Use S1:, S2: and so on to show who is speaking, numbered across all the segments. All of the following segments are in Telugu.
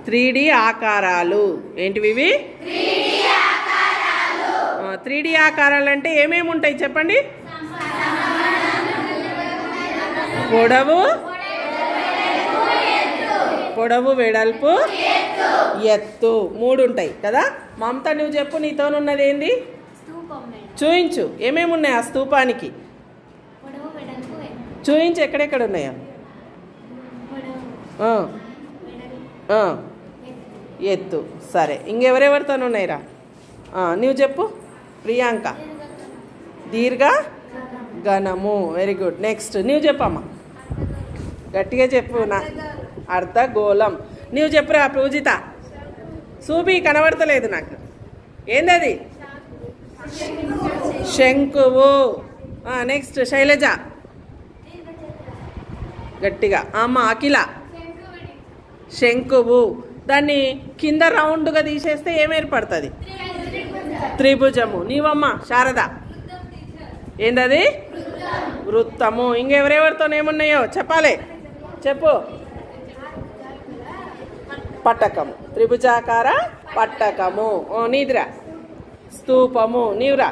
S1: 3D ఆకారాలు. ఏంటివి ఇవి? 3D ఆకారాలు అంటే ఏమేమి ఉంటాయి చెప్పండి? పొడవు, వెడల్పు, ఎత్తు 3 ఉంటాయి కదా. మమత నువ్వు చెప్పు, నీతోనున్నది ఏంది? చూయించు, ఏమేమి ఉన్నాయి ఆ స్తూపానికి? చూయించు, ఎక్కడెక్కడ ఉన్నాయా? ఎత్తు. సరే, ఇంకెవరెవరితో ఉన్నాయిరా? నువ్వు చెప్పు ప్రియాంక. దీర్ఘ గణము. Very good. నెక్స్ట్ నువ్వు చెప్పమ్మా, గట్టిగా చెప్పు. అర్ధగోళం. నువ్వు చెప్పురా పూజిత. సూబి కనబడతలేదు నాకు. ఏందది? శంకువు. నెక్స్ట్ శైలజ, గట్టిగా. అమ్మ అఖిల, శంకువు. దాన్ని కింద రౌండ్గా తీసేస్తే ఏం ఏర్పడుతుంది? త్రిభుజము. నీవమ్మ శారద, ఏందది? వృత్తము. ఇంకెవరెవరితో ఏమున్నాయో చెప్పాలి, చెప్పు. పట్టకము, త్రిభుజాకార పట్టకము. నీదిరా స్తూపము. నీవురా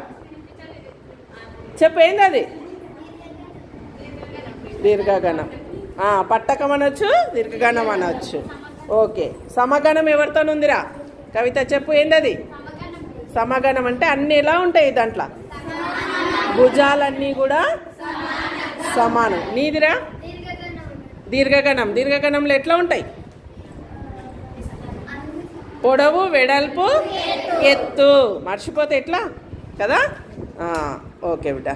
S1: చెప్పు, ఏందది? దీర్ఘగణం. పట్టకం అనొచ్చు, దీర్ఘగణం అనొచ్చు. ఓకే. సమగణం ఎవరితోనుందిరా? కవిత చెప్పు, ఏందది? సమగణం అంటే అన్ని ఎలా ఉంటాయి దాంట్లో? భుజాలన్నీ కూడా సమానం. నీదిరా దీర్ఘగణం. దీర్ఘగణంలో ఎట్లా ఉంటాయి? పొడవు, వెడల్పు, ఎత్తు. మర్చిపోతే ఎట్లా కదా. ఓకే బిడ్డ.